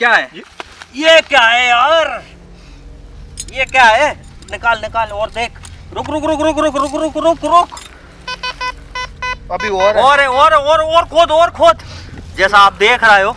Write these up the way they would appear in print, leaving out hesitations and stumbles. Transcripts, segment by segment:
क्या है ये क्या है यार? ये क्या है? निकाल निकाल और देख। रुक रुक रुक रुक रुक रुक रुक रुक रुक। अभी और है। और खोद जैसा आप देख रहे हो।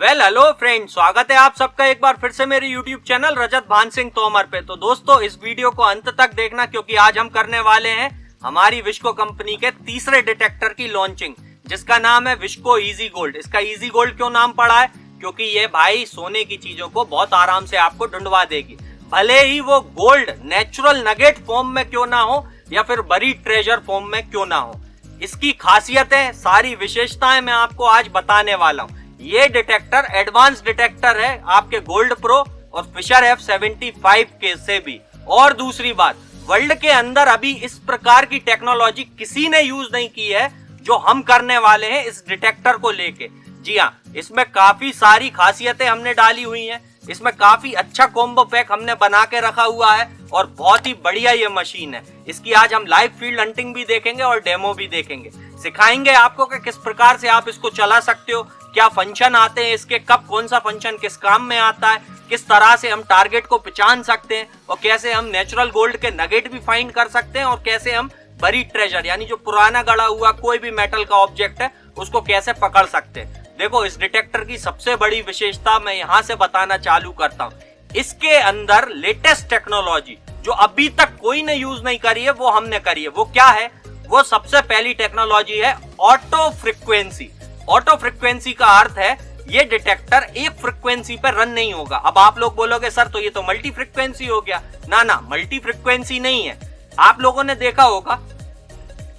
हेलो फ्रेंड, स्वागत है आप सबका एक बार फिर से मेरे YouTube चैनल रजत भान सिंह तोमर पे। तो दोस्तों, इस वीडियो को अंत तक देखना, क्योंकि आज हम करने वाले हैं हमारी विस्को कंपनी के तीसरे डिटेक्टर की लॉन्चिंग, जिसका नाम है विस्को इजी गोल्ड। इसका इजी गोल्ड क्यों नाम पड़ा है? क्योंकि ये भाई सोने की चीजों को बहुत आराम से आपको ढूंढवा देगी, भले ही वो गोल्ड नेचुरल नगेट फॉर्म में क्यों ना हो या फिर बरी ट्रेजर फॉर्म में क्यों ना हो। इसकी खासियतें, सारी विशेषताएं मैं आपको आज बताने वाला हूँ। ये डिटेक्टर एडवांस डिटेक्टर है आपके गोल्ड प्रो और फिशर F75 के से भी। और दूसरी बात, वर्ल्ड के अंदर अभी इस प्रकार की टेक्नोलॉजी किसी ने यूज नहीं की है जो हम करने वाले हैं इस डिटेक्टर को लेके। जी हाँ, इसमें काफी सारी खासियतें हमने डाली हुई हैं। इसमें काफी अच्छा कॉम्बो पैक हमने बना के रखा हुआ है और बहुत ही बढ़िया ये मशीन है। इसकी आज हम लाइव फील्ड हंटिंग भी देखेंगे और डेमो भी देखेंगे। सिखाएंगे आपको कि किस प्रकार से आप इसको चला सकते हो, क्या फंक्शन आते हैं इसके, कब कौन सा फंक्शन किस काम में आता है, किस तरह से हम टारगेट को पहचान सकते हैं और कैसे हम नेचुरल गोल्ड के नगेट भी फाइंड कर सकते हैं और कैसे हम बरी ट्रेजर यानी जो पुराना गड़ा हुआ कोई भी मेटल का ऑब्जेक्ट है उसको कैसे पकड़ सकते हैं। देखो, इस डिटेक्टर की सबसे बड़ी विशेषता मैं यहां से बताना चालू करता हूं। इसके अंदर लेटेस्ट टेक्नोलॉजी जो अभी तक कोई ने यूज नहीं करी है वो हमने करी है। वो क्या है? वो सबसे पहली टेक्नोलॉजी है ऑटो फ्रिक्वेंसी। ऑटो फ्रिक्वेंसी का अर्थ है ये डिटेक्टर एक फ्रिक्वेंसी पर रन नहीं होगा। अब आप लोग बोलोगे सर तो ये तो मल्टी फ्रिक्वेंसी हो गया। ना, मल्टी फ्रिक्वेंसी नहीं है। आप लोगों ने देखा होगा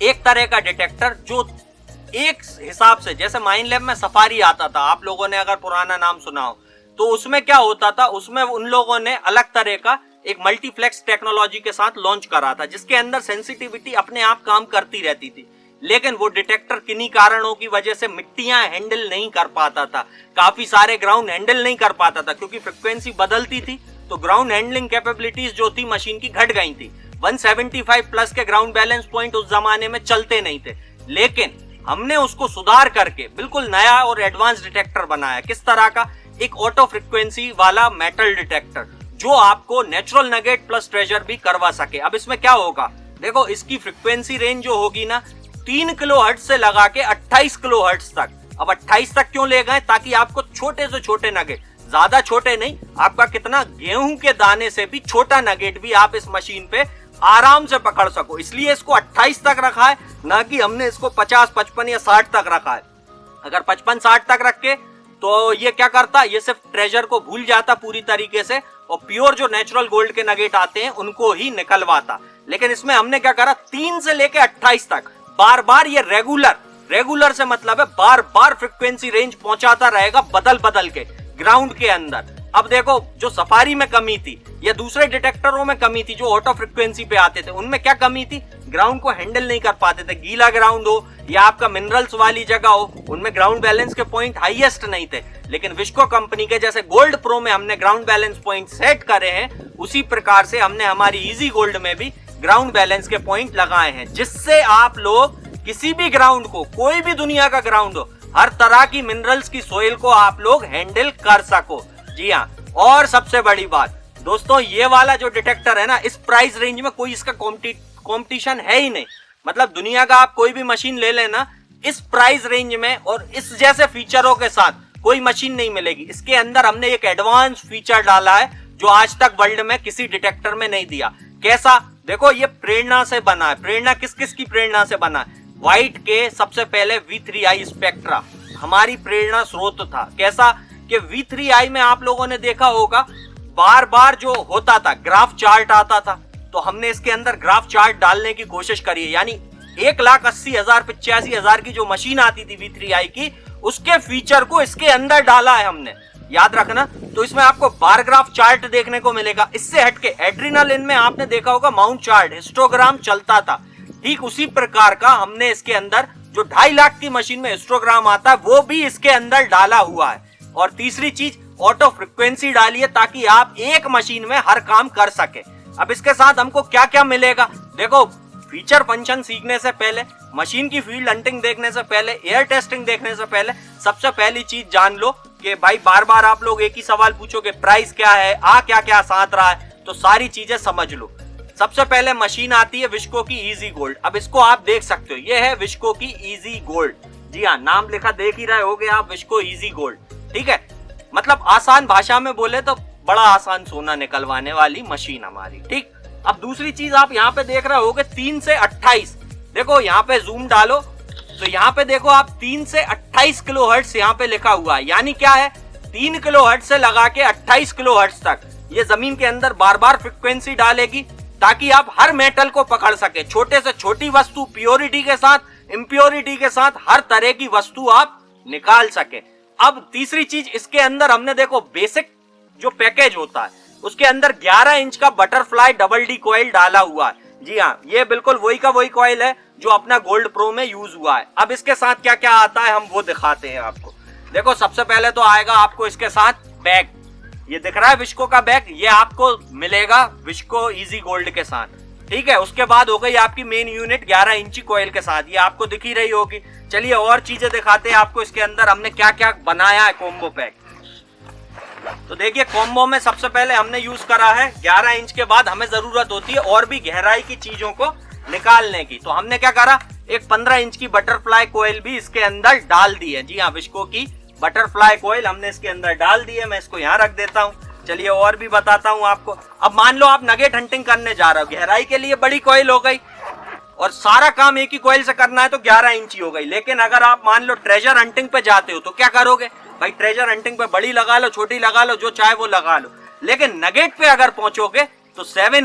एक तरह का डिटेक्टर जो एक हिसाब से, जैसे माइन लैब में सफारी आता था, आप लोगों ने अगर पुराना नाम सुना हो, तो उसमें क्या होता था, उसमें उन लोगों ने अलग तरह का एक मल्टीप्लेक्स टेक्नोलॉजी के साथ लॉन्च करा था, जिसके अंदर सेंसिटिविटी अपने आप काम करती रहती थी। लेकिन वो डिटेक्टर किन्हीं कारणों की वजह से मिट्टियां हैंडल नहीं कर पाता था, काफी सारे ग्राउंड हैंडल नहीं कर पाता था, क्योंकि फ्रिक्वेंसी बदलती थी तो ग्राउंड हैंडलिंग कैपेबिलिटीज जो थी मशीन की घट गई थी। 175 प्लस के ग्राउंड बैलेंस पॉइंट उस जमाने में चलते नहीं थे। लेकिन हमने उसको सुधार करके बिल्कुल नया और एडवांस डिटेक्टर बनाया। किस तरह का? एक ऑटो फ्रिक्वेंसी वाला मेटल डिटेक्टर जो आपको नेचुरल नगेट प्लस ट्रेजर भी करवा सके। अब इसमें क्या होगा, देखो, इसकी फ्रिक्वेंसी रेंज जो होगी ना 3 किलोहर्ट्ज से लगा के 28 किलोहर्ट्ज तक। अब 28 तक क्यों ले गए? ताकि आपको छोटे से छोटे नगेट, ज्यादा छोटे नहीं, आपका कितना गेहूं के दाने से भी छोटा नगेट भी आप इस मशीन पे आराम से पकड़ सको। इसलिए इसको 28 तक रखा है, ना कि हमने इसको 50, 55 या 60 तक रखा है। अगर 55, 60 तक रख के तो ये क्या करता, ये सिर्फ ट्रेजर को भूल जाता पूरी तरीके से और प्योर जो नेचुरल गोल्ड के नगेट आते हैं उनको ही निकलवाता। लेकिन इसमें हमने क्या करा, 3 से लेके 28 तक बार बार ये रेगुलर से मतलब है बार बार फ्रिक्वेंसी रेंज पहुंचाता रहेगा, बदल बदल के ग्राउंड के अंदर। अब देखो, जो सफारी में कमी थी या दूसरे डिटेक्टरों में कमी थी जो ऑटो फ्रिक्वेंसी पे आते थे, उनमें क्या कमी थी? ग्राउंड को हैंडल नहीं कर पाते थे। गीला ग्राउंड हो या आपका मिनरल्स वाली जगह हो, उनमें ग्राउंड बैलेंस के पॉइंट हाईएस्ट नहीं थे। लेकिन विस्को कंपनी के जैसे गोल्ड प्रो में हमने ग्राउंड बैलेंस पॉइंट सेट करे हैं, उसी प्रकार से हमने हमारी इजी गोल्ड में भी ग्राउंड बैलेंस के पॉइंट लगाए हैं, जिससे आप लोग किसी भी ग्राउंड को, कोई भी दुनिया का ग्राउंड हो, हर तरह की मिनरल्स की सोइल को आप लोग हैंडल कर सको। जी हाँ, और सबसे बड़ी बात दोस्तों, ये वाला जो डिटेक्टर है ना, इस प्राइस रेंज में कोई इसका कंपटीशन है ही नहीं। मतलब दुनिया का आप कोई भी मशीन ले लेना, इस प्राइस रेंज में और इस जैसे फीचरों के साथ कोई मशीन नहीं मिलेगी। इसके अंदर हमने एक एडवांस फीचर डाला है जो आज तक वर्ल्ड में किसी डिटेक्टर में नहीं दिया। कैसा? देखो, ये प्रेरणा से बना है। प्रेरणा किस किस की प्रेरणा से बना है? व्हाइट के सबसे पहले V3i स्पेक्ट्रा हमारी प्रेरणा स्रोत था। कैसा कि V3i में आप लोगों ने देखा होगा बार बार जो होता था ग्राफ चार्ट आता था, तो हमने इसके अंदर ग्राफ चार्ट डालने की कोशिश करी है। यानी 1,80,000 85,000 की जो मशीन आती थी V3i की, उसके फीचर को इसके अंदर डाला है हमने। याद रखना, तो इसमें आपको बार ग्राफ चार्ट देखने को मिलेगा। इससे हटके एड्रेनालिन में आपने देखा होगा माउंट चार्ट, हिस्टोग्राम चलता था। ठीक उसी प्रकार का हमने इसके अंदर जो 2.5 लाख की मशीन में हिस्टोग्राम आता है वो भी इसके अंदर डाला हुआ है। और तीसरी चीज, ऑटो फ्रिक्वेंसी डाली है ताकि आप एक मशीन में हर काम कर सके। अब इसके साथ हमको क्या क्या मिलेगा? देखो, फीचर फंक्शन सीखने से पहले, मशीन की फील्ड हंटिंग देखने से पहले, एयर टेस्टिंग देखने से पहले सबसे पहली चीज जान लो कि भाई बार बार आप लोग एक ही सवाल पूछोगे प्राइस क्या है, क्या क्या साथ रहा है, तो सारी चीजें समझ लो। सबसे पहले मशीन आती है विस्को की इजी गोल्ड। अब इसको आप देख सकते हो, ये है विस्को की इजी गोल्ड। जी हाँ, नाम लिखा देख ही रहे होगे आप, विस्को इजी गोल्ड। ठीक है, मतलब आसान भाषा में बोले तो बड़ा आसान सोना निकलवाने वाली मशीन हमारी। ठीक, अब दूसरी चीज आप यहाँ पे देख रहे होगे 3 से 28। देखो यहाँ पे जूम डालो तो यहाँ पे देखो आप 3 से 28 किलोहर्ट्ज यहाँ पे लिखा हुआ है। यानी क्या है, 3 किलोहर्ट्ज से लगा के 28 किलोहर्ट्ज तक ये जमीन के अंदर बार बार फ्रिक्वेंसी डालेगी ताकि आप हर मेटल को पकड़ सके। छोटे से छोटी वस्तु प्योरिटी के साथ, इम्प्योरिटी के साथ, हर तरह की वस्तु आप निकाल सके। अब तीसरी चीज इसके अंदर हमने देखो बेसिक जो पैकेज होता है उसके अंदर 11 इंच का बटरफ्लाई डबल डी कॉइल डाला हुआ है। जी हाँ, ये बिल्कुल वही का वही कॉइल है जो अपना गोल्ड प्रो में यूज हुआ है। अब इसके साथ क्या क्या आता है हम वो दिखाते हैं आपको। देखो सबसे पहले तो आएगा आपको इसके साथ बैग, ये दिख रहा है विस्को का बैग, ये आपको मिलेगा विस्को इजी गोल्ड के साथ। ठीक है, उसके बाद हो गई आपकी मेन यूनिट 11 इंची कॉइल के साथ, ये आपको दिख ही रही होगी। चलिए और चीजें दिखाते हैं आपको इसके अंदर हमने क्या क्या बनाया है कॉम्बो पैक। तो देखिए कॉम्बो में सबसे पहले हमने यूज करा है 11 इंच के बाद हमें जरूरत होती है और भी गहराई की चीजों को निकालने की, तो हमने क्या करा, एक 15 इंच की बटरफ्लाई कॉइल भी इसके अंदर डाल दी है। जी हाँ, विस्को की बटरफ्लाई कॉइल हमने इसके अंदर डाल दी है। मैं इसको यहाँ रख देता हूँ। चलिए और भी बताता हूँ आपको। अब मान लो आप नगेट हंटिंग करने जा रहे हो, गहराई के लिए बड़ी कॉइल हो गई और सारा काम एक ही कॉइल से करना है तो 11 इंची हो गई। लेकिन अगर आप मान लो ट्रेजर हंटिंग पे जाते हो तो क्या करोगे भाई, ट्रेजर हंटिंग पे बड़ी लगा लो, छोटी लगा लो, जो चाहे वो लगा लो। लेकिन नगेट पे अगर पहुंचोगे तो 7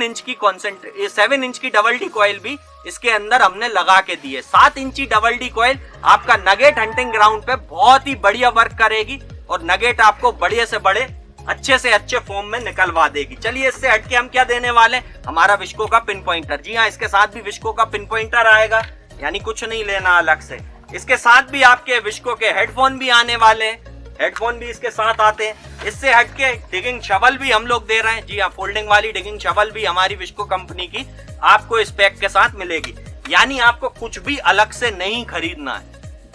इंच की डबल डी कॉइल भी इसके अंदर हमने लगा के दी है। 7 इंची डबल डी कॉइल आपका नगेट हंटिंग ग्राउंड पे बहुत ही बढ़िया वर्क करेगी और नगेट आपको बढ़िया से बड़े अच्छे से अच्छे फॉर्म में निकलवा देगी। चलिए इससे हटके हम क्या देने वाले, हमारा विस्को का पिन पॉइंटर। जी हाँ, इसके साथ भी विस्को का पिन पॉइंटर आएगा, यानी कुछ नहीं लेना अलग से। इसके साथ भी आपके विस्को के हेडफोन भी आने वाले हैं, हेडफोन भी इसके साथ आते हैं। इससे हटके डिगिंग शवल भी हम लोग दे रहे हैं। जी हाँ, फोल्डिंग वाली डिगिंग शवल भी हमारी विस्को कंपनी की आपको इस पैक के साथ मिलेगी। यानी आपको कुछ भी अलग से नहीं खरीदना है,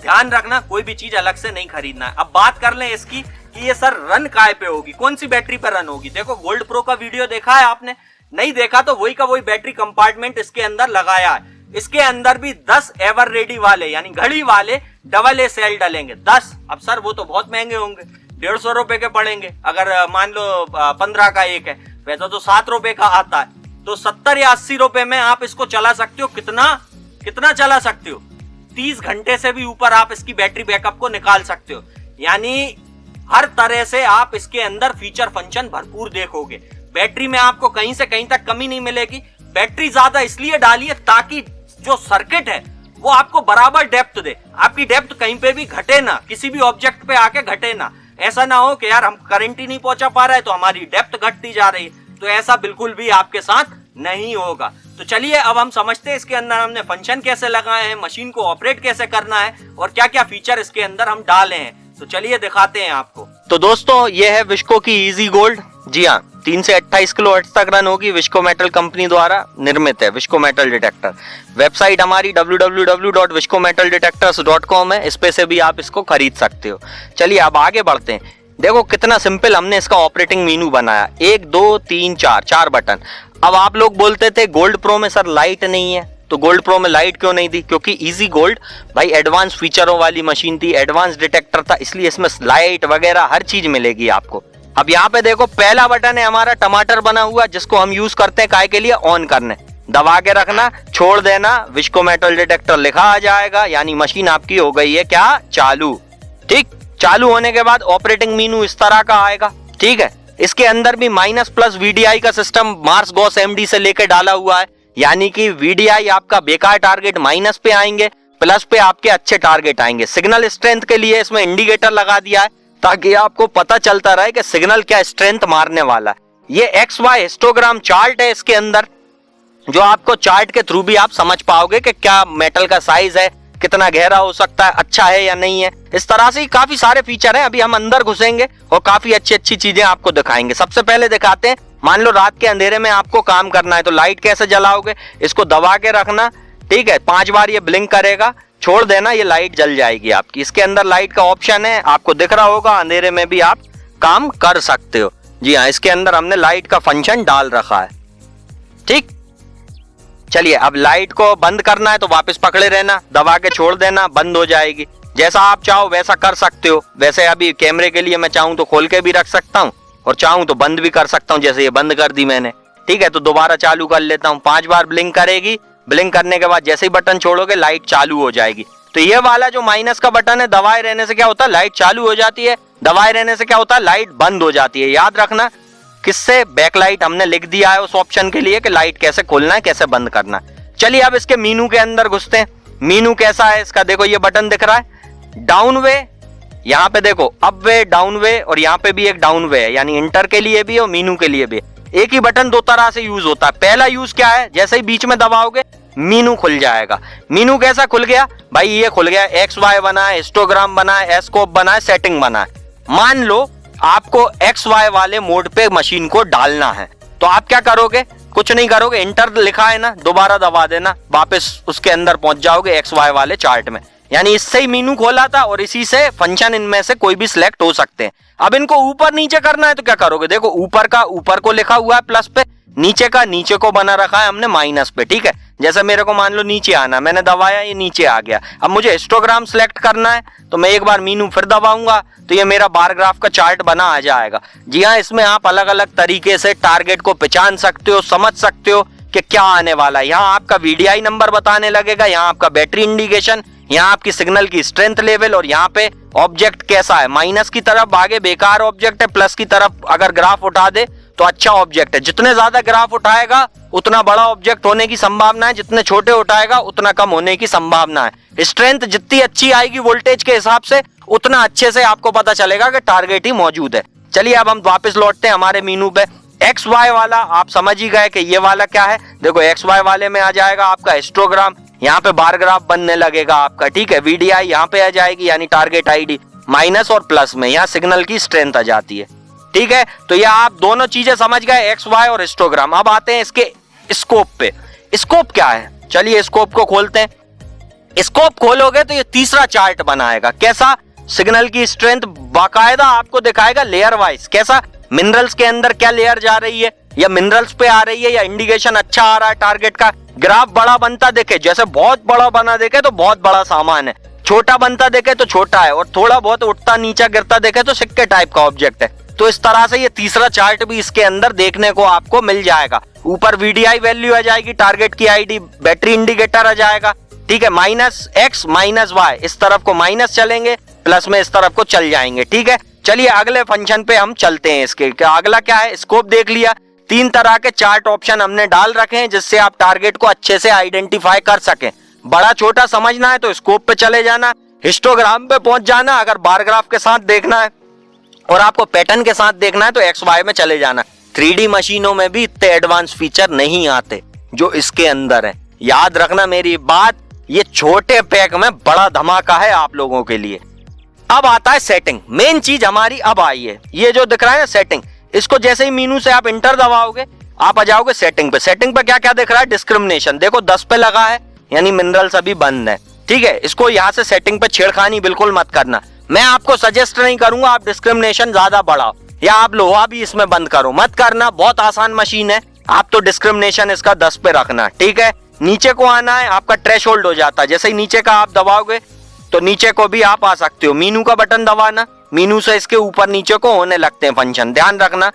ध्यान रखना, कोई भी चीज अलग से नहीं खरीदना है। अब बात कर लें इसकी कि ये सर रन काय पे होगी, कौन सी बैटरी पे रन होगी। देखो गोल्ड प्रो का वीडियो देखा है आपने, नहीं देखा तो वही का वही बैटरी कंपार्टमेंट इसके अंदर लगाया है। इसके अंदर भी 10 एवर रेडी वाले यानी घड़ी वाले AA सेल डलेंगे 10। अब सर वो तो बहुत महंगे होंगे, 150 रुपए के पड़ेंगे। अगर मान लो 15 का एक है, वैसा तो 7 रुपए का आता है, तो 70 या 80 रुपए में आप इसको चला सकते हो। कितना चला सकते हो, 30 घंटे से भी ऊपर आप इसकी बैटरी बैकअप को निकाल सकते हो। यानी हर तरह से आप इसके अंदर फीचर फंक्शन भरपूर देखोगे। बैटरी में आपको कहीं से कहीं तक कमी नहीं मिलेगी। बैटरी ज्यादा इसलिए डाली है ताकि जो सर्किट है वो आपको बराबर डेप्थ दे, आपकी डेप्थ कहीं पे भी घटे ना, किसी भी ऑब्जेक्ट पे आके घटे ना। ऐसा ना हो कि यार हम करंट ही नहीं पहुंचा पा रहा है तो हमारी डेप्थ घटती जा रही है, तो ऐसा बिल्कुल भी आपके साथ नहीं होगा। तो चलिए अब हम समझते हैं इसके अंदर हमने फंक्शन कैसे लगाए हैं, मशीन को ऑपरेट कैसे करना है और क्या क्या फीचर इसके अंदर हम डाले हैं। तो चलिए दिखाते हैं आपको। तो दोस्तों ये है विस्को की इजी गोल्ड। जी हाँ, 3 से 28 किलोहर्ट्ज तक रन होगी, विस्को मेटल कंपनी द्वारा निर्मित है विस्को मेटल डिटेक्टर। वेबसाइट हमारी www.viscometaldetectors.com है, इस पे से भी आप इसको खरीद सकते हो। चलिए अब आगे बढ़ते हैं। देखो कितना सिंपल हमने इसका ऑपरेटिंग मेनू बनाया, 1 2 3 4 बटन। अब आप लोग बोलते थे गोल्ड प्रो में सर लाइट नहीं है, तो गोल्ड प्रो में लाइट क्यों नहीं थी, क्योंकि इजी गोल्ड भाई एडवांस फीचरों वाली मशीन थी, एडवांस डिटेक्टर था, इसलिए इसमें लाइट वगैरह हर चीज मिलेगी आपको। अब यहाँ पे देखो पहला बटन है हमारा टमाटर बना हुआ, जिसको हम यूज करते हैं काय के लिए, ऑन करने। दबा के रखना, छोड़ देना, विस्को मेटल डिटेक्टर लिखा आ जाएगा, यानी मशीन आपकी हो गई है क्या, चालू। ठीक, चालू होने के बाद ऑपरेटिंग मेनू इस तरह का आएगा। ठीक है, इसके अंदर भी माइनस प्लस VDI का सिस्टम मार्स गॉस MD से लेकर डाला हुआ है, यानी कि VDI आपका बेकार टारगेट माइनस पे आएंगे, प्लस पे आपके अच्छे टारगेट आएंगे। सिग्नल स्ट्रेंथ के लिए इसमें इंडिकेटर लगा दिया है ताकि आपको पता चलता रहे कि सिग्नल क्या स्ट्रेंथ मारने वाला है। ये XY हिस्टोग्राम चार्ट है इसके अंदर, जो आपको चार्ट के थ्रू भी आप समझ पाओगे कि क्या मेटल का साइज है, कितना गहरा हो सकता है, अच्छा है या नहीं है। इस तरह से काफी सारे फीचर हैं, अभी हम अंदर घुसेंगे और काफी अच्छी अच्छी चीजें आपको दिखाएंगे। सबसे पहले दिखाते हैं मान लो रात के अंधेरे में आपको काम करना है तो लाइट कैसे जलाओगे, इसको दबा के रखना, ठीक है, 5 बार ये ब्लिंक करेगा, छोड़ देना, ये लाइट जल जाएगी आपकी। इसके अंदर लाइट का ऑप्शन है, आपको दिख रहा होगा, अंधेरे में भी आप काम कर सकते हो। जी हाँ, इसके अंदर हमने लाइट का फंक्शन डाल रखा है। ठीक, चलिए अब लाइट को बंद करना है तो वापस पकड़े रहना, दबा के छोड़ देना, बंद हो जाएगी। जैसा आप चाहो वैसा कर सकते हो। वैसे अभी कैमरे के लिए मैं चाहूं तो खोल के भी रख सकता हूं और चाहूं तो बंद भी कर सकता हूं, जैसे ये बंद कर दी मैंने। ठीक है, तो दोबारा चालू कर लेता हूं। 5 बार ब्लिंक करेगी, ब्लिंक करने के बाद जैसे ही बटन छोड़ोगे लाइट चालू हो जाएगी। तो ये वाला जो माइनस का बटन है, दबाए रहने से क्या होता है, लाइट चालू हो जाती है, दबाए रहने से क्या होता है, लाइट बंद हो जाती है। याद रखना, किससे, बैकलाइट हमने लिख दिया है उस ऑप्शन के लिए कि लाइट कैसे खोलना है, कैसे बंद करना है। चलिए अब इसके मीनू के अंदर घुसते हैं। मीनू कैसा है इसका, देखो ये बटन दिख रहा है, डाउन वे, यहाँ पे देखो अप वे, डाउन वे, और यहाँ पे भी एक डाउन वे है, यानी इंटर के लिए भी और मीनू के लिए भी। एक ही बटन 2 तरह से यूज होता है। पहला यूज क्या है, जैसे ही बीच में दबाओगे मीनू खुल जाएगा। मीनू कैसा खुल गया भाई, ये खुल गया, XY बना है, हिस्टोग्राम बना है, स्कोप बना है, सेटिंग बना है। मान लो आपको XY वाले मोड पे मशीन को डालना है तो आप क्या करोगे, कुछ नहीं करोगे, इंटर लिखा है ना, दोबारा दबा देना, वापस उसके अंदर पहुंच जाओगे XY वाले चार्ट में। यानी इससे ही मीनू खोला था और इसी से फंक्शन इनमें से कोई भी सिलेक्ट हो सकते हैं। अब इनको ऊपर नीचे करना है तो क्या करोगे, देखो ऊपर का ऊपर को लिखा हुआ है प्लस पे, नीचे का नीचे को बना रखा है हमने माइनस पे। ठीक है, जैसे मेरे को मान लो नीचे आना, मैंने दबाया, ये नीचे आ गया। अब मुझे हिस्टोग्राम सिलेक्ट करना है तो मैं एक बार मीनू फिर दबाऊंगा तो ये मेरा बार ग्राफ का चार्ट बना आ जाएगा। जी हाँ, इसमें आप अलग अलग तरीके से टारगेट को पहचान सकते हो, समझ सकते हो कि क्या आने वाला है। यहाँ आपका VDI नंबर बताने लगेगा, यहाँ आपका बैटरी इंडिकेशन, यहाँ आपकी सिग्नल की स्ट्रेंथ लेवल, और यहाँ पे ऑब्जेक्ट कैसा है, माइनस की तरफ आगे बेकार ऑब्जेक्ट है, प्लस की तरफ अगर ग्राफ उठा दे तो अच्छा ऑब्जेक्ट है। जितने ज्यादा ग्राफ उठाएगा उतना बड़ा ऑब्जेक्ट होने की संभावना है, जितने छोटे उठाएगा उतना कम होने की संभावना है। स्ट्रेंथ जितनी अच्छी आएगी वोल्टेज के हिसाब से, उतना अच्छे से आपको पता चलेगा कि टारगेट ही मौजूद है। चलिए अब हम वापस लौटते हैं हमारे मीनू पे। XY वाला आप समझ ही गए कि ये वाला क्या है। देखो XY वाले में आ जाएगा आपका हिस्टोग्राम, यहाँ पे बार ग्राफ बनने लगेगा आपका। ठीक है, VDI यहाँ पे आ जाएगी, यानी टारगेट ID, माइनस और प्लस में यहाँ सिग्नल की स्ट्रेंथ आ जाती है। ठीक है, तो ये आप दोनों चीजें समझ गए, XY और हिस्टोग्राम। अब आते हैं इसके स्कोप पे। स्कोप क्या है, चलिए स्कोप को खोलते हैं। स्कोप खोलोगे तो ये तीसरा चार्ट बनाएगा। कैसा, सिग्नल की स्ट्रेंथ बाकायदा आपको दिखाएगा लेयर वाइज। कैसा, मिनरल्स के अंदर क्या लेयर जा रही है, या मिनरल्स पे आ रही है, या इंडिकेशन अच्छा आ रहा है टारगेट का। ग्राफ बड़ा बनता देखे, जैसे बहुत बड़ा बना देखे तो बहुत बड़ा सामान है, छोटा बनता देखे तो छोटा है, और थोड़ा बहुत उठता नीचा गिरता देखे तो सिक्के टाइप का ऑब्जेक्ट है। तो इस तरह से ये तीसरा चार्ट भी इसके अंदर देखने को आपको मिल जाएगा। ऊपर VDI वैल्यू आ जाएगी, टारगेट की ID, बैटरी इंडिकेटर आ जाएगा। ठीक है, -X -Y, इस तरफ को माइनस चलेंगे, प्लस में इस तरफ को चल जाएंगे। ठीक है, चलिए अगले फंक्शन पे हम चलते हैं। इसके अगला क्या है, स्कोप देख लिया। 3 तरह के चार्ट ऑप्शन हमने डाल रखे हैं जिससे आप टारगेट को अच्छे से आइडेंटिफाई कर सकें। बड़ा छोटा समझना है तो स्कोप पे चले जाना, हिस्टोग्राम पे पहुंच जाना। अगर बार ग्राफ के साथ देखना है और आपको पैटर्न के साथ देखना है तो XY में चले जाना। 3D मशीनों में भी इतने एडवांस फीचर नहीं आते जो इसके अंदर है। याद रखना मेरी बात, ये छोटे पैक में बड़ा धमाका है आप लोगों के लिए। अब आता है सेटिंग। मेन चीज हमारी अब आई है, ये जो दिख रहा है ना सेटिंग, इसको जैसे ही मीनू से आप इंटर दबाओगे आप आ जाओगे सेटिंग पे। सेटिंग पे क्या क्या दिख रहा है, डिस्क्रिमिनेशन देखो 10 पे लगा है, यानी मिनरल्स अभी बंद है। ठीक है, इसको यहाँ से सेटिंग पे छेड़खानी बिल्कुल मत करना। मैं आपको सजेस्ट नहीं करूंगा आप डिस्क्रिमिनेशन ज्यादा बढ़ाओ या आप लोहा भी इसमें बंद करो, मत करना। बहुत आसान मशीन है, आप तो डिस्क्रिमिनेशन इसका 10 पे रखना। ठीक है, नीचे को आना है, आपका थ्रेशोल्ड हो जाता है। जैसे ही नीचे का आप दबाओगे तो नीचे को भी आप आ सकते हो। मीनू का बटन दबाना, मीनू से इसके ऊपर नीचे को होने लगते हैं फंक्शन। ध्यान रखना,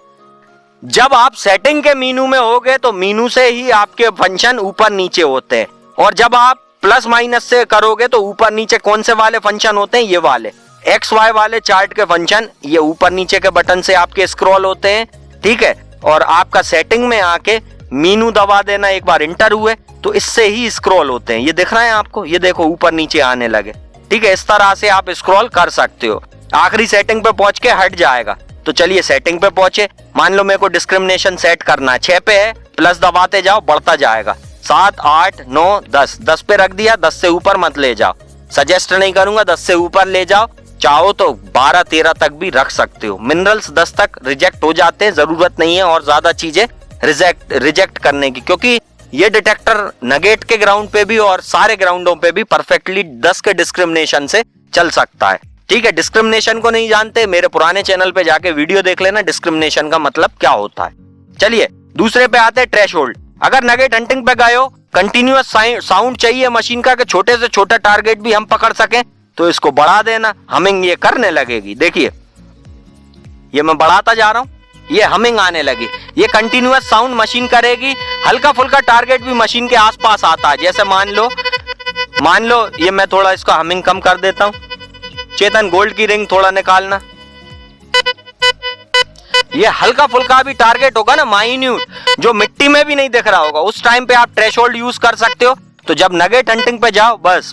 जब आप सेटिंग के मीनू में होगे तो मीनू से ही आपके फंक्शन ऊपर नीचे होते हैं, और जब आप प्लस माइनस से करोगे तो ऊपर नीचे कौन से वाले फंक्शन होते हैं, ये वाले XY वाले चार्ट के फंक्शन ये ऊपर नीचे के बटन से आपके स्क्रॉल होते हैं। ठीक है, और आपका सेटिंग में आके मीनू दबा देना, एक बार इंटर हुए तो इससे ही स्क्रॉल होते हैं। ये दिख रहा है आपको, ये देखो ऊपर नीचे आने लगे। ठीक है, इस तरह से आप स्क्रॉल कर सकते हो। आखिरी सेटिंग पे पहुंच के हट जाएगा। तो चलिए सेटिंग पे पहुंचे। मान लो मेरे को डिस्क्रिमिनेशन सेट करना है, 6 पे है, प्लस दबाते जाओ बढ़ता जाएगा, 7 8 9 10 10 पे रख दिया, 10 से ऊपर मत ले जाओ, सजेस्ट नहीं करूंगा 10 से ऊपर ले जाओ। चाहो तो 12-13 तक भी रख सकते हो। मिनरल्स 10 तक रिजेक्ट हो जाते हैं, जरूरत नहीं है और ज्यादा चीजें रिजेक्ट करने की, क्योंकि ये डिटेक्टर नगेट के ग्राउंड पे भी और सारे ग्राउंडों पे भी परफेक्टली 10 के डिस्क्रिमिनेशन से चल सकता है। ठीक है, डिस्क्रिमिनेशन को नहीं जानते, मेरे पुराने चैनल पे जाके वीडियो देख लेना डिस्क्रिमिनेशन का मतलब क्या होता है। चलिए दूसरे पे आते हैं, थ्रेशोल्ड। अगर नगेट हंटिंग पे गए हो, कंटिन्यूअस साउंड चाहिए मशीन का कि छोटे से छोटा टारगेट भी हम पकड़ सकें, तो इसको बढ़ा देना, हमिंग ये करने लगेगी। देखिए ये मैं बढ़ाता जा रहा हूं, ये हमिंग आने लगी, ये कंटिन्यूअस साउंड मशीन करेगी। हल्का फुल्का टारगेट भी मशीन के आसपास आता है, जैसे मान लो ये मैं थोड़ा इसका हमिंग कम कर देता हूं। चेतन गोल्ड की रिंग थोड़ा निकालना। ये हल्का फुल्का भी टारगेट होगा ना, माइन्यूट, जो मिट्टी में भी नहीं दिख रहा होगा, उस टाइम पे आप थ्रेशोल्ड यूज कर सकते हो। तो जब नगेट हंटिंग पे जाओ, बस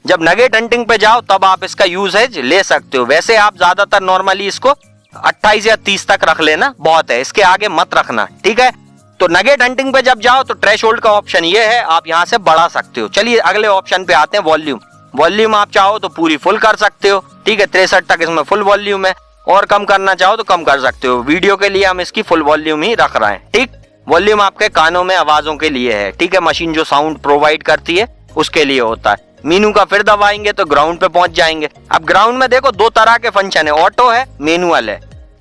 जब नगेट हंटिंग पे जाओ तब आप इसका यूसेज ले सकते हो। वैसे आप ज्यादातर नॉर्मली इसको 28 या 30 तक रख लेना, बहुत है, इसके आगे मत रखना। ठीक है, तो नगेट हंटिंग पे जब जाओ तो थ्रेशोल्ड का ऑप्शन ये है, आप यहां से बढ़ा सकते हो। चलिए अगले ऑप्शन पे आते हैं, वॉल्यूम आप चाहो तो पूरी फुल कर सकते हो। ठीक है, 63 तक इसमें फुल वॉल्यूम है, और कम करना चाहो तो कम कर सकते हो। वीडियो के लिए हम इसकी फुल वॉल्यूम ही रख रहे हैं। ठीक, वॉल्यूम आपके कानों में आवाजों के लिए है। ठीक है, मशीन जो साउंड प्रोवाइड करती है उसके लिए होता है। मीनू का फिर दबाएंगे तो ग्राउंड पे पहुंच जाएंगे। अब ग्राउंड में देखो दो तरह के फंक्शन है, ऑटो है, मैनुअल है।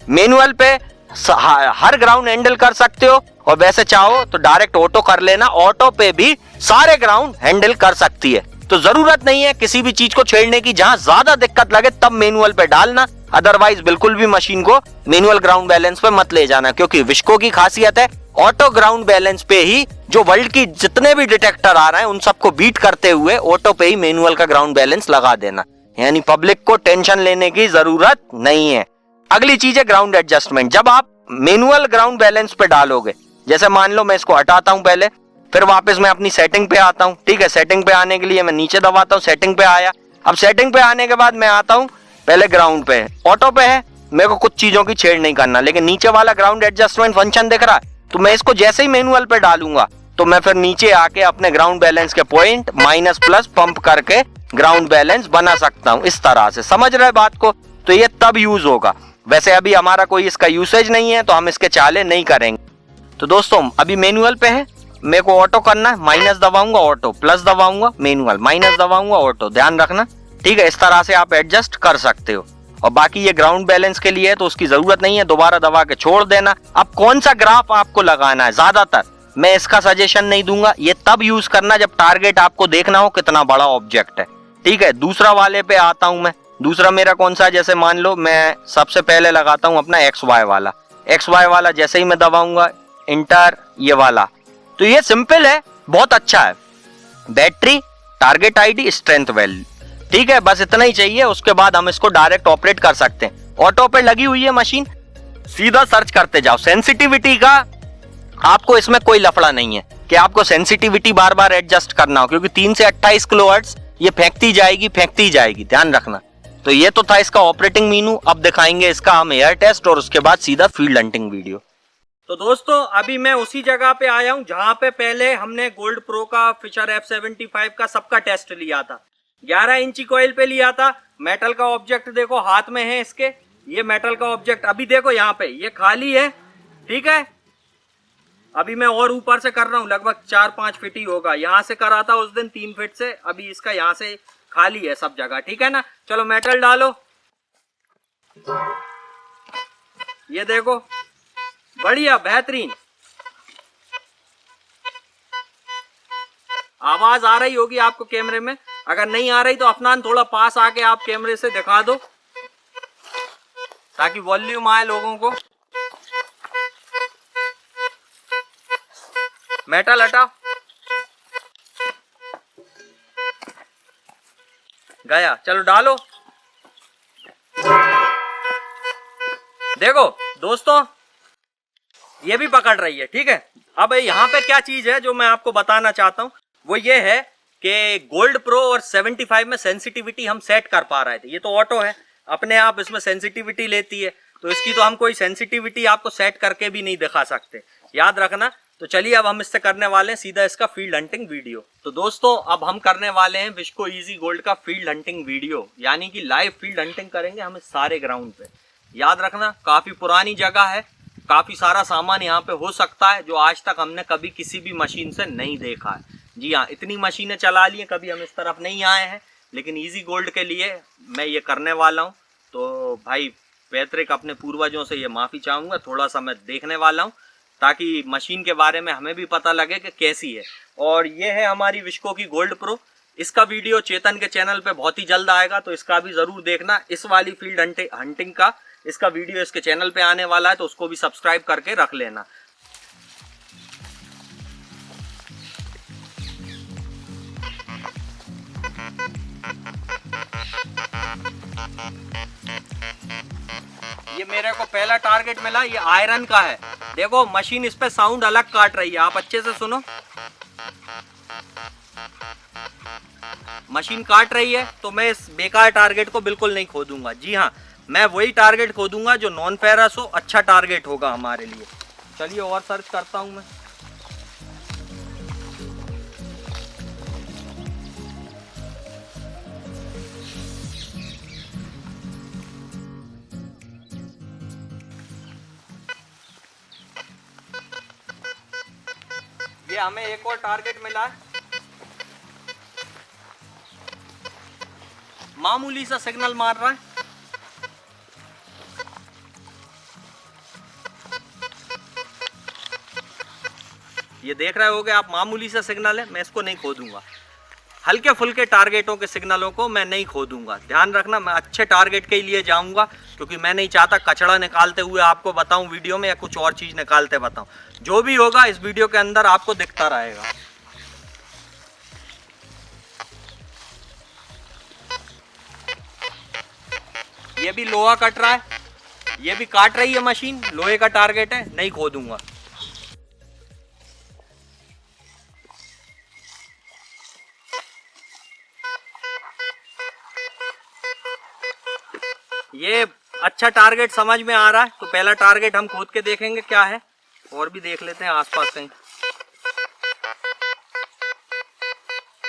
मैनुअल पे हर ग्राउंड हैंडल कर सकते हो, और वैसे चाहो तो डायरेक्ट ऑटो कर लेना, ऑटो पे भी सारे ग्राउंड हैंडल कर सकती है। तो जरूरत नहीं है किसी भी चीज को छेड़ने की, जहां ज्यादा दिक्कत लगे तब मैनुअल पे डालना, अदरवाइज बिल्कुल भी मशीन को मैनुअल ग्राउंड बैलेंस पे मत ले जाना, क्योंकि विस्को की खासियत है ऑटो ग्राउंड बैलेंस पे ही जो वर्ल्ड की जितने भी डिटेक्टर आ रहे हैं उन सबको बीट करते हुए ऑटो पे ही मैनुअल का ग्राउंड बैलेंस लगा देना, यानी पब्लिक को टेंशन लेने की जरूरत नहीं है। अगली चीज है ग्राउंड एडजस्टमेंट। जब आप मैनुअल ग्राउंड बैलेंस पे डालोगे, जैसे मान लो मैं इसको हटाता हूं पहले, फिर वापस मैं अपनी सेटिंग पे आता हूं। ठीक है, सेटिंग पे आने के लिए मैं नीचे दबाता हूं, सेटिंग पे आया। अब सेटिंग पे आने के बाद मैं आता हूं, पहले ग्राउंड पे है, ऑटो पे है, मेरे को कुछ चीजों की छेड़ नहीं करना, लेकिन नीचे वाला ग्राउंड एडजस्टमेंट फंक्शन दिख रहा है, तो मैं इसको जैसे ही मैनुअल पे डालूंगा तो मैं फिर नीचे आके अपने ग्राउंड बैलेंस के पॉइंट माइनस प्लस पंप करके ग्राउंड बैलेंस बना सकता हूं। इस तरह से समझ रहे बात को, तो ये तब यूज होगा। वैसे अभी हमारा कोई इसका यूसेज नहीं है तो हम इसके चाले नहीं करेंगे। तो दोस्तों अभी मैनुअल पे है, मेरे को ऑटो करना है, माइनस दबाऊंगा ऑटो, प्लस दबाऊंगा मैनुअल, माइनस दबाऊंगा ऑटो, ध्यान रखना। ठीक है, इस तरह से आप एडजस्ट कर सकते हो। और बाकी ये ग्राउंड बैलेंस के लिए है तो उसकी जरूरत नहीं है, दोबारा दबा के छोड़ देना। अब कौन सा ग्राफ आपको लगाना है, ज्यादातर मैं इसका सजेशन नहीं दूंगा, ये तब यूज करना जब टारगेट आपको देखना हो कितना बड़ा ऑब्जेक्ट है। ठीक है, दूसरा वाले पे आता हूं मैं। दूसरा मेरा कौन सा है, जैसे मान लो मैं सबसे पहले लगाता हूं अपना XY वाला। XY वाला जैसे ही मैं दबाऊंगा इंटर, ये वाला, तो ये सिंपल है, बहुत अच्छा है। Battery, target ID, strength value, ठीक है, बस इतना ही चाहिए। उसके बाद हम इसको डायरेक्ट ऑपरेट कर सकते हैं। ऑटो पे लगी हुई है मशीन, सीधा सर्च करते जाओ। सेंसिटिविटी का आपको इसमें कोई लफड़ा नहीं है कि आपको सेंसिटिविटी बार बार एडजस्ट करना हो, क्योंकि 3 से 28 किलोहर्ट्ज ये फेंकती जाएगी, ध्यान रखना। तो ये तो था इसका ऑपरेटिंग मीनू। अब दिखाएंगे इसका हम एयर टेस्ट और उसके बाद सीधा फील्ड हंटिंग वीडियो। तो दोस्तों अभी मैं उसी जगह पे आया हूं जहां पे पहले हमने गोल्ड प्रो का, फिशर F75 का सबका टेस्ट लिया था। 11 इंची कॉइल पे लिया था। मेटल का ऑब्जेक्ट देखो हाथ में है इसके, ये मेटल का ऑब्जेक्ट अभी देखो यहाँ पे ये खाली है। ठीक है, अभी मैं और ऊपर से कर रहा हूँ, लगभग 4-5 फीट ही होगा। यहाँ से करा था उस दिन 3 फीट से, अभी इसका यहाँ से खाली है सब जगह। ठीक है ना, चलो मेटल डालो। ये देखो बढ़िया बेहतरीन आवाज आ रही होगी आपको कैमरे में, अगर नहीं आ रही तो अफनान थोड़ा पास आके आप कैमरे से दिखा दो ताकि वॉल्यूम आए लोगों को। मेटल हटाओ, गया, चलो डालो। देखो दोस्तों ये भी पकड़ रही है। ठीक है, अब यहाँ पे क्या चीज है जो मैं आपको बताना चाहता हूँ, वो ये है कि गोल्ड प्रो और 75 में सेंसिटिविटी हम सेट कर पा रहे थे। ये तो ऑटो है, अपने आप इसमें सेंसिटिविटी लेती है, तो इसकी तो हम कोई सेंसिटिविटी आपको सेट करके भी नहीं दिखा सकते। याद रखना, तो चलिए अब हम इससे करने वाले हैं सीधा इसका फील्ड हंटिंग वीडियो। तो दोस्तों अब हम करने वाले हैं विश्को इजी गोल्ड का फील्ड हंटिंग वीडियो, यानी कि लाइव फील्ड हंटिंग करेंगे हम इस सारे ग्राउंड पे। याद रखना काफी पुरानी जगह है, काफी सारा सामान यहाँ पे हो सकता है जो आज तक हमने कभी किसी भी मशीन से नहीं देखा है। जी हाँ, इतनी मशीनें चला ली हैं, कभी हम इस तरफ नहीं आए हैं, लेकिन इजी गोल्ड के लिए मैं ये करने वाला हूँ। तो भाई पैतृक अपने पूर्वजों से ये माफ़ी चाहूँगा, थोड़ा सा मैं देखने वाला हूँ ताकि मशीन के बारे में हमें भी पता लगे कि कैसी है। और ये है हमारी विश्को की गोल्ड प्रो। इसका वीडियो चेतन के चैनल पे बहुत ही जल्द आएगा, तो इसका भी ज़रूर देखना। इस वाली फील्ड हंटिंग का इसका वीडियो इसके चैनल पे आने वाला है, तो उसको भी सब्सक्राइब करके रख लेना। ये मेरे को पहला टारगेट मिला, ये आयरन का है। देखो मशीन इस पे साउंड अलग काट रही है, आप अच्छे से सुनो। मशीन काट रही है, तो मैं इस बेकार टारगेट को बिल्कुल नहीं खोदूंगा। जी हाँ, मैं वही टारगेट खोदूंगा जो नॉन फेरस हो, अच्छा टारगेट होगा हमारे लिए। चलिए और सर्च करता हूं मैं। ये हमें एक और टारगेट मिला है, मामूली सा सिग्नल मार रहा है। ये देख रहे होगे आप, मामूली सा सिग्नल है, मैं इसको नहीं खोदूंगा। हल्के फुल्के टारगेटों के सिग्नलों को मैं नहीं खोदूंगा। ध्यान रखना, मैं अच्छे टारगेट के लिए जाऊंगा, क्योंकि मैं नहीं चाहता कचड़ा निकालते हुए आपको बताऊं वीडियो में या कुछ और चीज निकालते बताऊं। जो भी होगा इस वीडियो के अंदर आपको दिखता रहेगा। ये भी लोहा कट रहा है, ये भी काट रही है मशीन, लोहे का टारगेट है, नहीं खोदूंगा। ये अच्छा टारगेट समझ में आ रहा है, तो पहला टारगेट हम खोद के देखेंगे क्या है, और भी देख लेते हैं आसपास कहीं।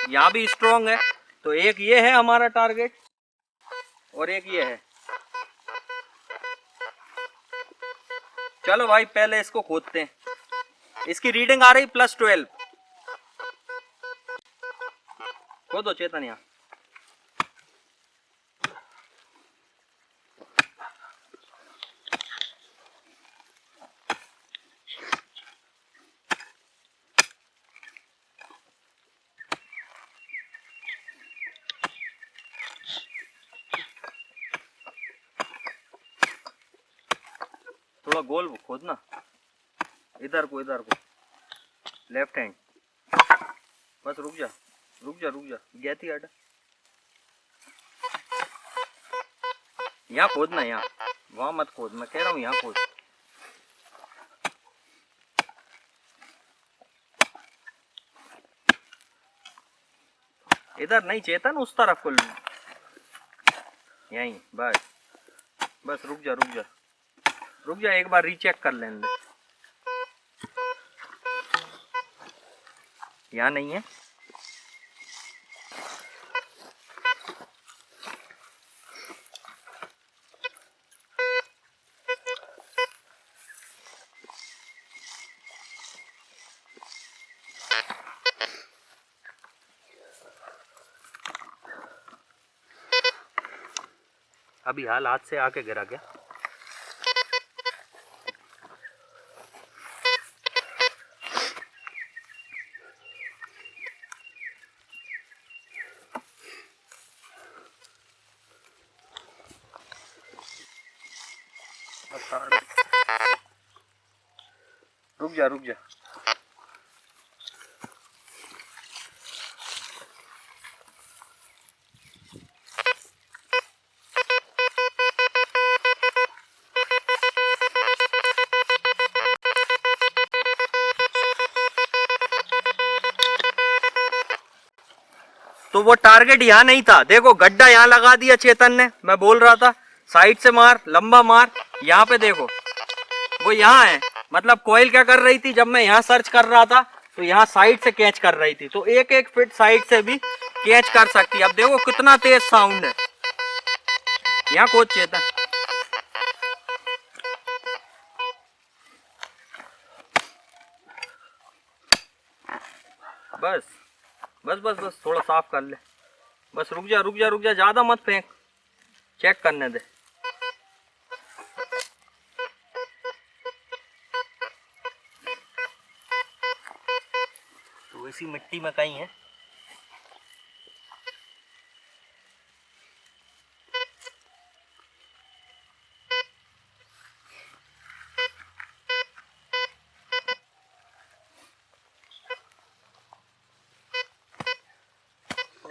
यहाँ भी स्ट्रॉन्ग है, तो एक ये है हमारा टारगेट और एक ये है। चलो भाई पहले इसको खोदते हैं। इसकी रीडिंग आ रही +12। खोदो चेतन यहाँ। थोड़ा गोल खोदना, इधर को लेफ्ट हैंड। बस रुक जा गैती हटा। यहाँ खोदना, यहाँ वहां मत खोद, मैं कह रहा हूँ यहाँ खोद। इधर नहीं चेतन, उस तरफ को यहीं। बस रुक जा एक बार रीचेक कर लेने दे। यहाँ नहीं है। अभी हाल हाथ से आके गिरा गया। रुक जा। तो वो टारगेट यहाँ नहीं था, देखो गड्ढा यहाँ लगा दिया चेतन ने। मैं बोल रहा था साइड से मार, लंबा मार। यहाँ पे देखो वो यहाँ है, मतलब कोयल क्या कर रही थी, जब मैं यहाँ सर्च कर रहा था तो यहाँ साइड से कैच कर रही थी, तो एक एक फिट साइड से भी कैच कर सकती है। अब देखो कितना तेज साउंड है। यहाँ कोच चेतन, बस बस बस बस थोड़ा साफ कर ले, बस रुक जा रुक जा रुक जा, ज्यादा मत फेंक, चेक करने दे। तो इसी मिट्टी में कहीं है।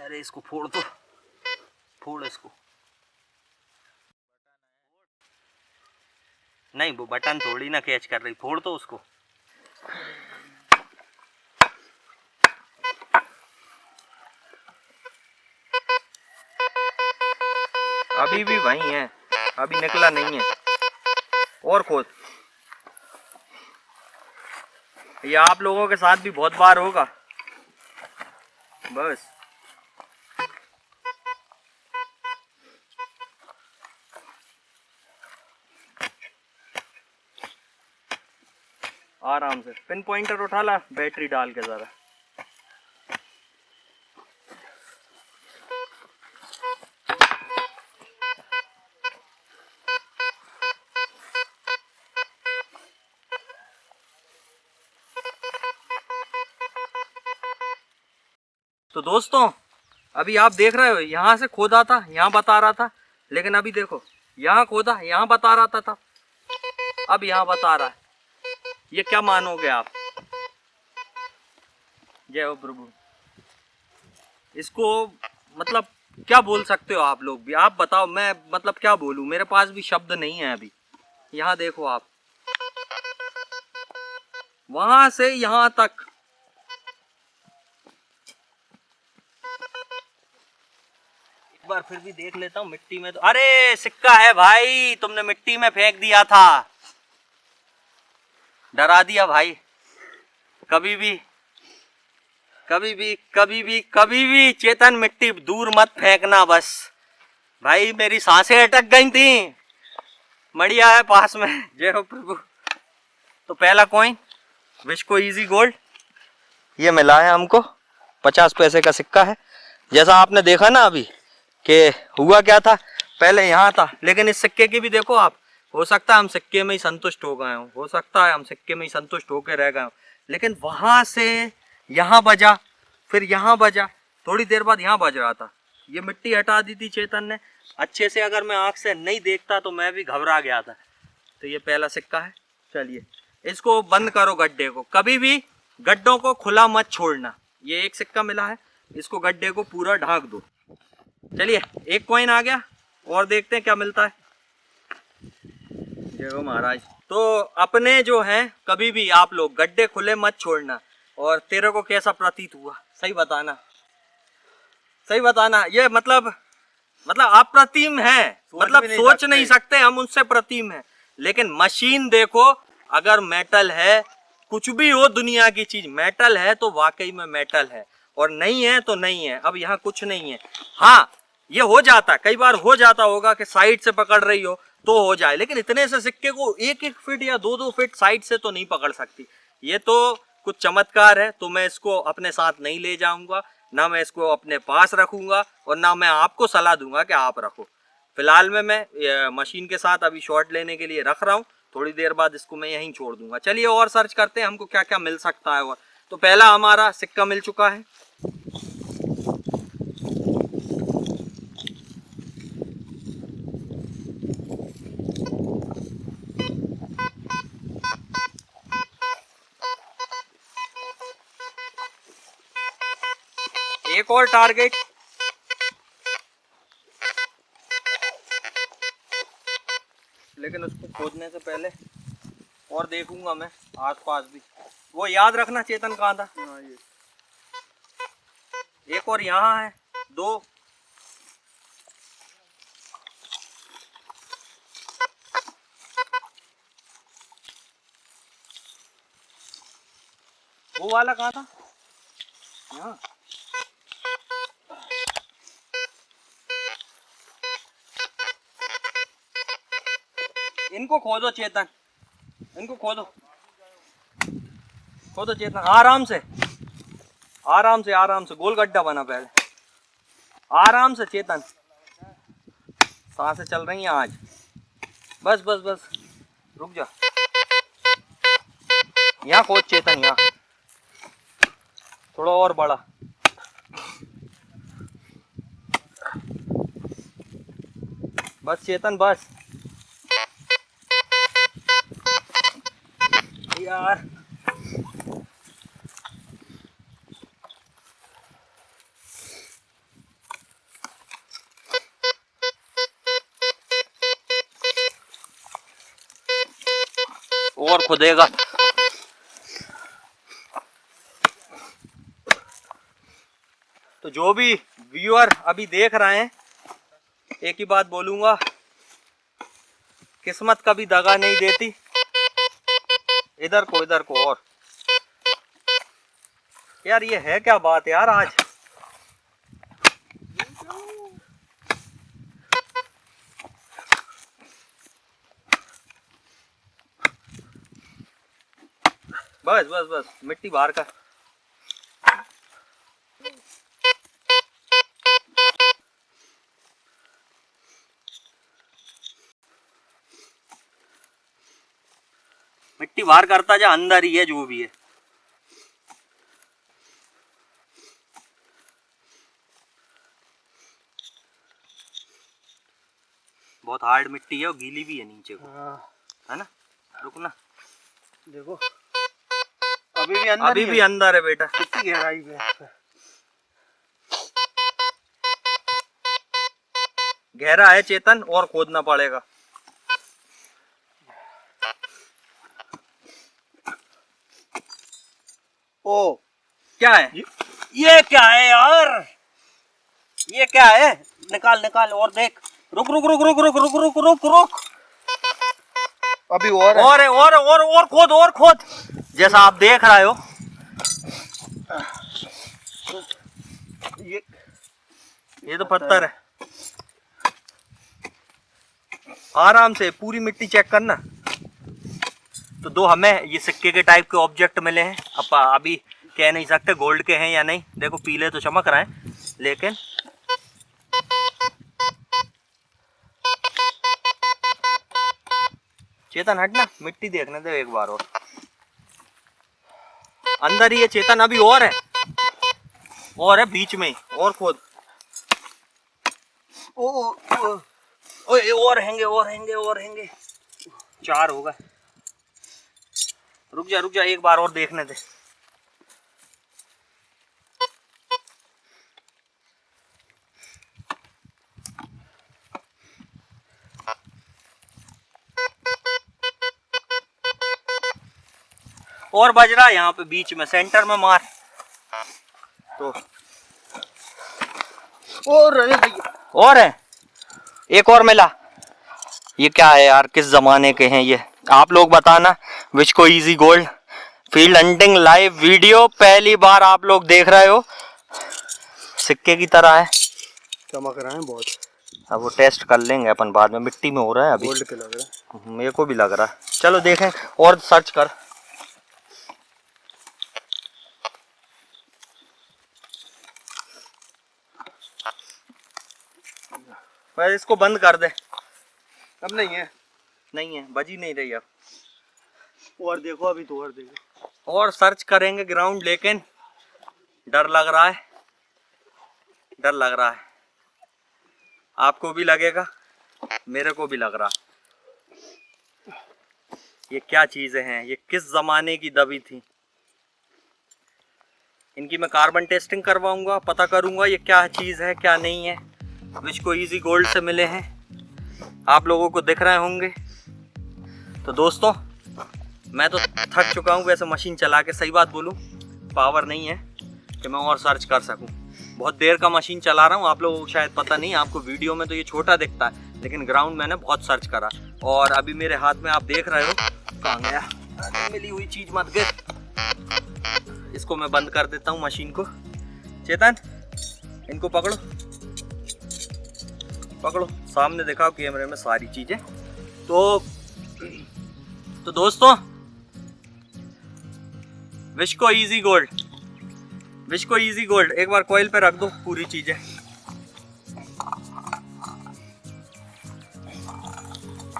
अरे इसको फोड़ दो, फोड़ इसको। नहीं वो बटन थोड़ी ना कैच कर रही, फोड़ दो उसको। अभी भी वही है, अभी निकला नहीं है। और खोद, ये आप लोगों के साथ भी बहुत बार होगा। बस आराम से पिन पॉइंटर उठा ला, बैटरी डाल के जरा। तो दोस्तों अभी आप देख रहे हो, यहाँ से खोदा था, यहाँ बता रहा था, लेकिन अभी देखो यहाँ खोदा, यहाँ बता रहा था, अब यहाँ बता रहा है। ये क्या मानोगे आप? जय हो प्रभु। इसको मतलब क्या बोल सकते हो आप लोग भी? आप बताओ, मैं मतलब क्या बोलूं, मेरे पास भी शब्द नहीं है अभी। यहाँ देखो आप, वहां से यहाँ तक एक बार फिर भी देख लेता हूँ मिट्टी में। तो अरे सिक्का है भाई, तुमने मिट्टी में फेंक दिया था, डरा दिया भाई। कभी भी कभी भी कभी भी कभी भी चेतन मिट्टी दूर मत फेंकना बस। भाई मेरी सांसें अटक गई थी, मड़िया है पास में। जय हो प्रभु। तो पहला कॉइन विश्को इजी गोल्ड ये मिला है हमको, 50 पैसे का सिक्का है। जैसा आपने देखा ना अभी कि हुआ क्या था, पहले यहाँ था, लेकिन इस सिक्के की भी देखो आप, हो सकता है हम सिक्के में ही संतुष्ट हो गए हों, हो सकता है हम सिक्के में ही संतुष्ट होकर रह गए हों, लेकिन वहां से यहाँ बजा, फिर यहाँ बजा, थोड़ी देर बाद यहाँ बज रहा था। ये मिट्टी हटा दी थी चेतन ने अच्छे से, अगर मैं आंख से नहीं देखता तो मैं भी घबरा गया था। तो ये पहला सिक्का है। चलिए इसको बंद करो गड्ढे को, कभी भी गड्ढों को खुला मत छोड़ना। ये एक सिक्का मिला है, इसको गड्ढे को पूरा ढाक दो। चलिए एक कॉइन आ गया, और देखते हैं क्या मिलता है। जय हो महाराज। तो अपने जो हैं कभी भी आप लोग गड्ढे खुले मत छोड़ना। और तेरे को कैसा प्रतीत हुआ, सही बताना, सही बताना। ये मतलब अप्रतिम है, मतलब सोच नहीं सकते हम उनसे प्रतिम है। लेकिन मशीन देखो, अगर मेटल है, कुछ भी हो दुनिया की चीज मेटल है तो वाकई में मेटल है, और नहीं है तो नहीं है। अब यहाँ कुछ नहीं है। हाँ ये हो जाता, कई बार हो जाता होगा कि साइड से पकड़ रही हो तो हो जाए, लेकिन इतने से सिक्के को 1-1 फीट या 2-2 फीट साइड से तो नहीं पकड़ सकती। ये तो कुछ चमत्कार है। तो मैं इसको अपने साथ नहीं ले जाऊंगा, ना मैं इसको अपने पास रखूंगा, और ना मैं आपको सलाह दूंगा कि आप रखो। फिलहाल में मैं मशीन के साथ अभी शॉट लेने के लिए रख रहा हूँ, थोड़ी देर बाद इसको मैं यहीं छोड़ दूंगा। चलिए और सर्च करते हैं हमको क्या क्या मिल सकता है। और तो पहला हमारा सिक्का मिल चुका है। एक और टारगेट, लेकिन उसको खोदने से पहले और देखूंगा मैं आसपास भी। वो याद रखना चेतन कहाँ था। एक और यहाँ है, 2। वो वाला कहाँ था? यहाँ। इनको खोदो चेतन, इनको खोदो, खोदो चेतन, आराम से आराम से आराम से। गोल गड्ढा बना पहले, आराम से चेतन। सांसें चल रही हैं आज। बस बस बस, रुक जा। यहाँ खोद चेतन, यहाँ थोड़ा और बड़ा। बस चेतन बस यार। और खुदेगा। तो जो भी व्यूअर अभी देख रहे हैं, एक ही बात बोलूंगा, किस्मत कभी दगा नहीं देती। इधर को और यार, ये है क्या बात यार आज। बस बस बस, मिट्टी बाहर का। मिट्टी बाहर करता जा, अंदर ही है जो भी है। बहुत हार्ड मिट्टी है और गीली भी है नीचे को, है ना। रुकना, देखो अभी भी अंदर है बेटा। कितनी गहराई पे। गहरा है चेतन, और खोदना पड़ेगा। ओ क्या है ये क्या है यार, ये क्या है? निकाल निकाल और देख। रुक रुक रुक रुक रुक रुक रुक रुक रुक। अभी और है। और खोद, और खोद। जैसा आप देख रहे हो, ये तो पत्थर है। आराम से पूरी मिट्टी चेक करना। तो दो हमें ये सिक्के के टाइप के ऑब्जेक्ट मिले हैं। अब अभी कह नहीं सकते गोल्ड के हैं या नहीं। देखो पीले तो चमक रहे हैं, लेकिन चेतन हटना, मिट्टी देखने दो एक बार और। अंदर ही है चेतन, अभी और है बीच में ही। और खोद। और हैंगे। 4 होगा। रुक जा एक बार और देखने दे। और बज रहा है यहाँ पे बीच में, सेंटर में मार। तो और है, एक और मिला। ये क्या है यार, किस जमाने के हैं ये? आप लोग बताना। Visco easy gold field hunting live video पहली बार आप लोग देख रहे हो। सिक्के की तरह है, चमक रहा है बहुत। अब वो टेस्ट कर लेंगे अपन बाद में। मिट्टी में हो रहा है अभी। गोल्ड के लग रहा है, मेरे को भी लग रहा है। चलो देखें और सर्च कर। भाई इसको बंद कर दे। अब नहीं है, बजी नहीं रही अब। और देखो, अभी तो और देखो। और सर्च करेंगे ग्राउंड, लेकिन डर लग रहा है। आपको भी लगेगा, मेरे को भी लग रहा। ये क्या चीजें हैं, ये किस जमाने की दबी थी। इनकी मैं कार्बन टेस्टिंग करवाऊंगा, पता करूंगा ये क्या चीज है क्या नहीं है। विचको इजी गोल्ड से मिले हैं, आप लोगों को दिख रहे होंगे। तो दोस्तों मैं तो थक चुका हूँ वैसे मशीन चला के। सही बात बोलूँ, पावर नहीं है कि मैं और सर्च कर सकूँ। बहुत देर का मशीन चला रहा हूँ, आप लोगों को शायद पता नहीं। आपको वीडियो में तो ये छोटा दिखता है, लेकिन ग्राउंड मैंने बहुत सर्च करा। और अभी मेरे हाथ में आप देख रहे हो, कहाँ गया? मिली हुई चीज मत गिर। इसको मैं बंद कर देता हूँ मशीन को। चेतन, इनको पकड़ो पकड़ो, सामने दिखाओ कैमरे में सारी चीजें। तो दोस्तों, visco easy gold, visco easy gold एक बार कॉइल पे रख दो पूरी चीजें।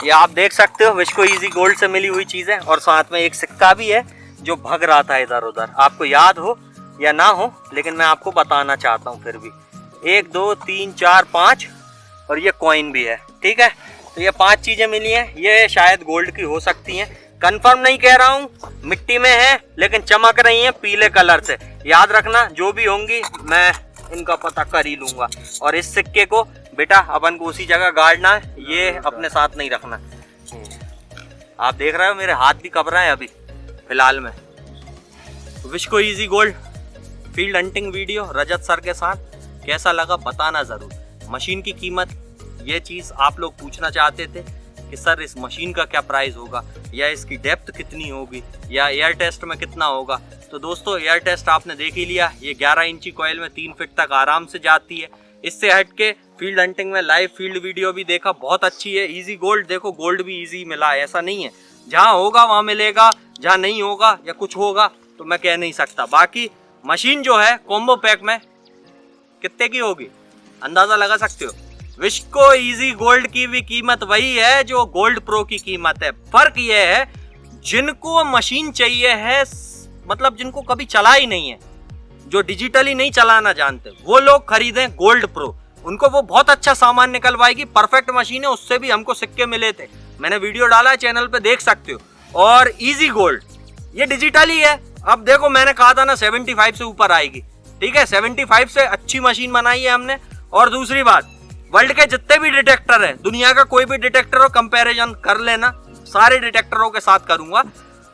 ये आप देख सकते हो विस्को इजी गोल्ड से मिली हुई चीज है, और साथ में एक सिक्का भी है जो भग रहा था इधर उधर। आपको याद हो या ना हो, लेकिन मैं आपको बताना चाहता हूँ फिर भी। 1 2 3 4 5 और ये कॉइन भी है, ठीक है। तो ये 5 चीजें मिली हैं, ये शायद गोल्ड की हो सकती हैं, कंफर्म नहीं कह रहा हूँ, मिट्टी में है लेकिन चमक रही हैं पीले कलर से। याद रखना, जो भी होंगी मैं इनका पता कर ही लूंगा। और इस सिक्के को बेटा अपन को उसी जगह गाड़ना है, ये अपने साथ नहीं रखना। आप देख रहे हो मेरे हाथ भी कब रहे हैं अभी फिलहाल में। Visco easy gold field hunting video Rajat sir के साथ कैसा लगा बताना जरूर। मशीन की कीमत, ये चीज आप लोग पूछना चाहते थे कि सर इस मशीन का क्या प्राइस होगा, या इसकी डेप्थ कितनी होगी, या एयर टेस्ट में कितना होगा। तो दोस्तों, एयर टेस्ट आपने देख ही लिया, ये 11 इंची कॉइल में 3 फीट तक आराम से जाती है। इससे हट के फील्ड हंटिंग में लाइव फील्ड वीडियो भी देखा, बहुत अच्छी है। इजी गोल्ड देखो, गोल्ड भी इजी मिला है, ऐसा नहीं है। जहाँ होगा वहाँ मिलेगा, जहाँ नहीं होगा या कुछ होगा तो मैं कह नहीं सकता। बाकी मशीन जो है कॉम्बो पैक में कितने की होगी अंदाजा लगा सकते हो। विस्को इजी गोल्ड की भी कीमत वही है जो गोल्ड प्रो की कीमत है। फर्क ये है, जिनको मशीन चाहिए है, मतलब जिनको कभी चला ही नहीं है, जो डिजिटली नहीं चलाना जानते, वो लोग खरीदें गोल्ड प्रो। उनको वो बहुत अच्छा सामान निकलवाएगी, परफेक्ट मशीन है। उससे भी हमको सिक्के मिले थे, मैंने वीडियो डाला है चैनल पे, देख सकते हो। और इजी गोल्ड ये डिजिटली है। अब देखो, मैंने कहा था ना 75 से ऊपर आएगी, ठीक है। 75 से अच्छी मशीन बनाई है हमने। और दूसरी बात, वर्ल्ड के जितने भी डिटेक्टर है, दुनिया का कोई भी डिटेक्टर हो, कंपैरिजन कर लेना, सारे डिटेक्टरों के साथ करूंगा।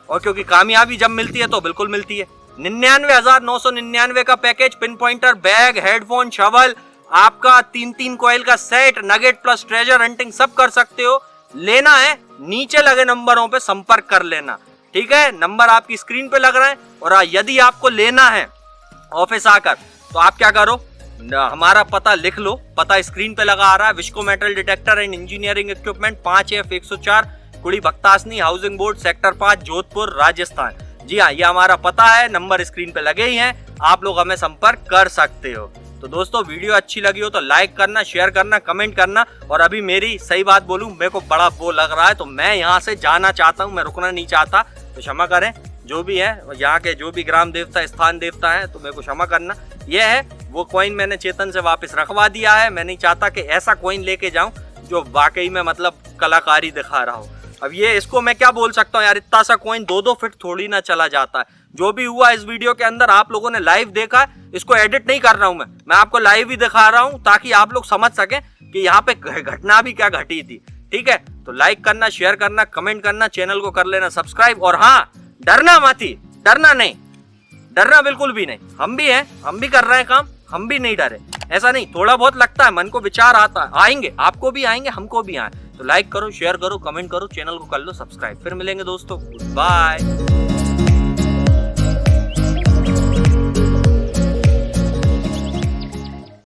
और क्योंकि कामयाबी जब मिलती है तो बिल्कुल मिलती है। 99,999 का package, pin pointer, bag, headphone, shovel, आपका 3 कॉइल का set, nugget plus treasure hunting सब कर सकते हो। लेना है नीचे लगे नंबरों पे संपर्क कर लेना, ठीक है। नंबर आपकी स्क्रीन पे लग रहा है। और यदि आपको लेना है ऑफिस आकर, तो आप क्या करो, हमारा पता लिख लो, पता स्क्रीन पे लगा आ रहा है। Visco metal detector and engineering equipment, 5F104 Kudi Bhaktasani housing board, sector 5, Jodhpur, Rajasthan. जी हाँ, ये हमारा पता है, नंबर स्क्रीन पे लगे ही हैं, आप लोग हमें संपर्क कर सकते हो। तो दोस्तों, वीडियो अच्छी लगी हो तो लाइक करना, शेयर करना, कमेंट करना। और अभी मेरी सही बात बोलूं, मेरे को बड़ा वो लग रहा है, तो मैं यहाँ से जाना चाहता हूँ, मैं रुकना नहीं चाहता, तो क्षमा करें। जो भी है, यहाँ के जो भी ग्राम देवता, स्थान देवता है, तो मेरे को क्षमा करना। यह है वो कॉइन मैंने चेतन से वापस रखवा दिया है। मैं नहीं चाहता कि ऐसा कॉइन लेके जाऊं जो वाकई में मतलब कलाकारी दिखा रहा हो। अब ये इसको मैं क्या बोल सकता हूँ यार, इतना सा कॉइन 2-2 फीट थोड़ी ना चला जाता है। जो भी हुआ इस वीडियो के अंदर आप लोगों ने लाइव देखा है, इसको एडिट नहीं कर रहा हूँ मैं आपको लाइव ही दिखा रहा हूँ, ताकि आप लोग समझ सकें कि यहाँ पे घटना भी क्या घटी थी, ठीक है। तो लाइक करना, शेयर करना, कमेंट करना, चैनल को कर लेना सब्सक्राइब। और हाँ, डरना मत ही, डरना नहीं, डरना बिल्कुल भी नहीं। हम भी हैं, हम भी कर रहे हैं काम, हम भी नहीं डरे। ऐसा नहीं, थोड़ा बहुत लगता है, मन को विचार आता है, आएंगे, आपको भी आएंगे, हमको भी आए। तो लाइक करो, शेयर करो, कमेंट करो, चैनल को कर लो सब्सक्राइब। फिर मिलेंगे दोस्तों, बाय।